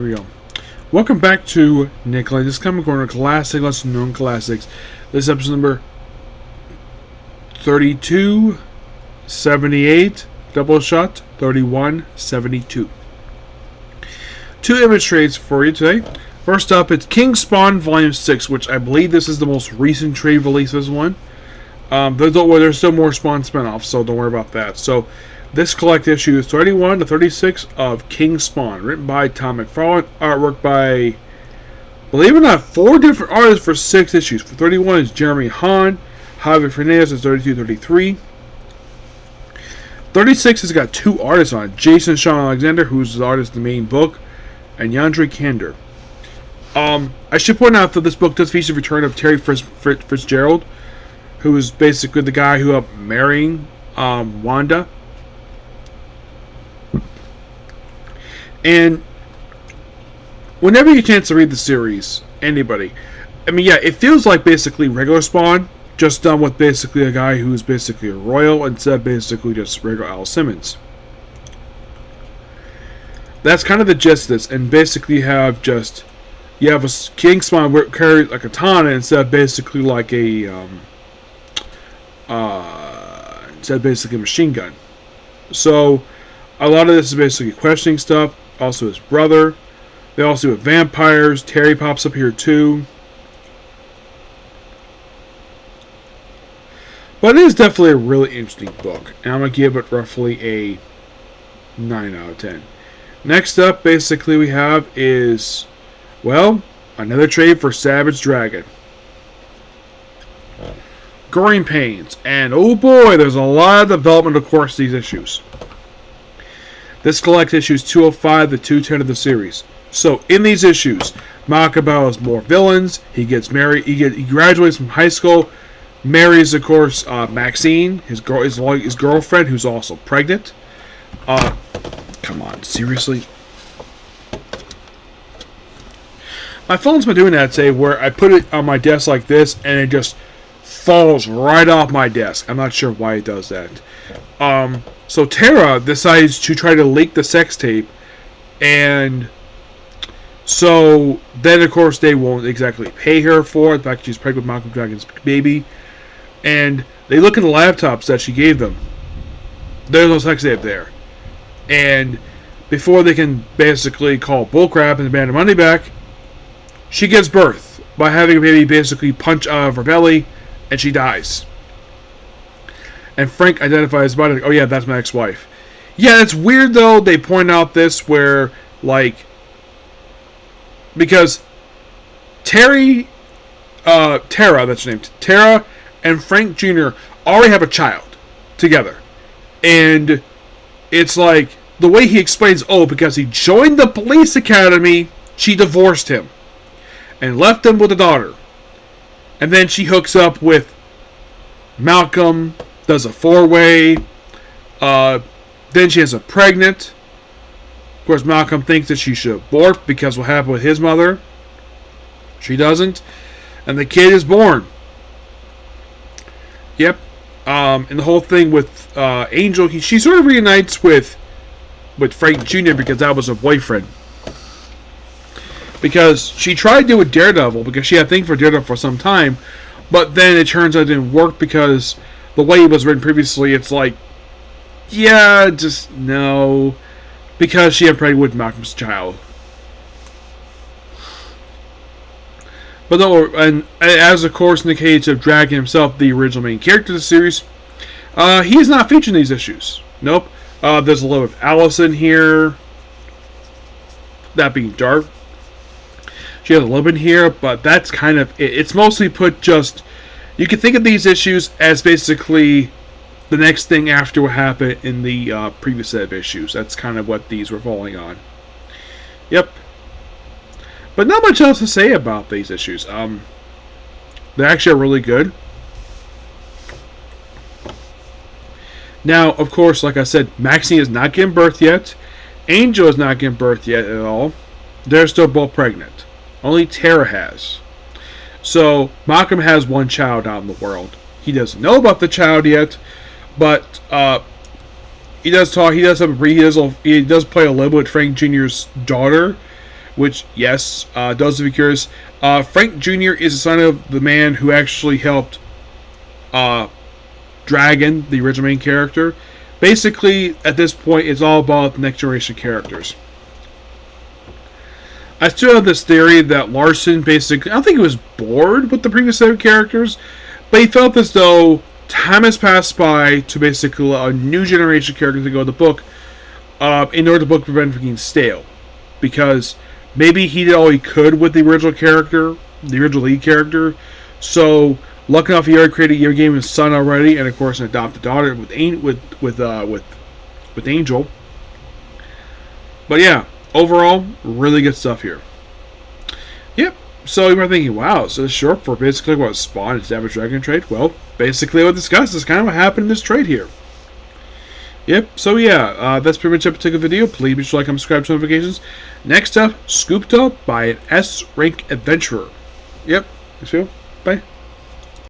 Here we go. Welcome back to Nikolai. This Comic Corner Classic, Lesser Known Classics. This is episode number 3278, Doubleshot 3172. Two image trades for you today. First up, it's King Spawn Volume 6, which I believe this is the most recent trade release. This one. There's still more Spawn spinoffs, so don't worry about that. So, this collect issue is 31 to 36 of King Spawn, written by Tom McFarlane, artwork by, believe it or not, 4 different artists for 6 issues. For 31 is Jeremy Hahn, Javier Fernandez is 32-33. 36 has got 2 artists on it, Jason Sean Alexander, who's the artist of the main book, and Yandre Kander. I should point out that this book does feature the return of Terry Fitzgerald, who is basically the guy who ended up marrying Wanda. And whenever you get a chance to read the series, anybody, I mean, yeah, it feels like basically regular Spawn, just done with basically a guy who's basically a royal instead of basically just regular Al Simmons. That's kind of the gist of this, and basically you have a King Spawn where it carries a katana instead of basically like a machine gun. So a lot of this is basically questioning stuff. Also his brother. They also have vampires. Terry pops up here too. But it is definitely a really interesting book. And I'm going to give it roughly a 9 out of 10. Next up, basically, we have is, well, another trade for Savage Dragon. Growing Pains. And oh boy, there's a lot of development, of course, these issues. This collects issues 205 to 210 of the series. So, in these issues, Makabao has more villains. He gets married. He graduates from high school. Marries, of course, Maxine, his girlfriend, who's also pregnant. Come on, seriously? My phone's been doing that today, where I put it on my desk like this, and it just falls right off my desk. I'm not sure why it does that. So Tara decides to try to leak the sex tape, and so then of course they won't exactly pay her for it. In fact, she's pregnant with Malcolm Dragon's baby, and they look in the laptops that she gave them. There's no sex tape there, and before they can basically call bullcrap and demand her money back, she gives birth by having a baby basically punch out of her belly, and she dies. And Frank identifies about it. Oh yeah, that's my ex-wife. Yeah, it's weird though. They point out this where, like, because Tara, that's her name, Tara and Frank Jr. already have a child together, and it's like the way he explains, because he joined the police academy, she divorced him and left him with a daughter, and then she hooks up with Malcolm. Does a 4-way. Then she has a pregnant. Of course, Malcolm thinks that she should abort because what happened with his mother. She doesn't. And the kid is born. Yep. And the whole thing with Angel, she sort of reunites with Frank Jr. because that was her boyfriend. Because she tried to do with Daredevil because she had a thing for Daredevil for some time. But then it turns out it didn't work because the way it was written previously, it's like, yeah, just no. Because she had pregnant with Malcolm's child. But no, and as of course in the case of Dragon himself, the original main character of the series, he is not featured in these issues. Nope. There's a little bit of Allison here. That being dark. She has a little bit here, but that's kind of it. It's mostly put just... You can think of these issues as basically the next thing after what happened in the previous set of issues. That's kind of what these were falling on. Yep. But not much else to say about these issues. They actually are really good. Now, of course, like I said, Maxine is not giving birth yet. Angel is not giving birth yet at all. They're still both pregnant. Only Tara has. So, Malcolm has one child out in the world. He doesn't know about the child yet, but he does talk. He does play a little bit with Frank Jr.'s daughter, which, yes, those of you curious, Frank Jr. is the son of the man who actually helped Dragon, the original main character. Basically, at this point, it's all about the next generation characters. I still have this theory that Larson basically, I don't think he was bored with the previous set of characters, but he felt as though time has passed by to basically allow a new generation of characters to go to the book in order to the book prevent from being stale. Because maybe he did all he could with the original character, the original lead character. So, lucky enough, he already created your game his son already, and of course, an adopted daughter with Angel. But yeah, overall, really good stuff here. Yep. So you might be thinking, wow, so this is short for basically what Spawn and Savage Dragon trade? Well, basically what discussed is kind of what happened in this trade here. Yep, so yeah, that's pretty much it for particular video. Please be sure to like and subscribe to notifications. Next up, Scooped Up by an S-Rank Adventurer. Yep, thanks, bye.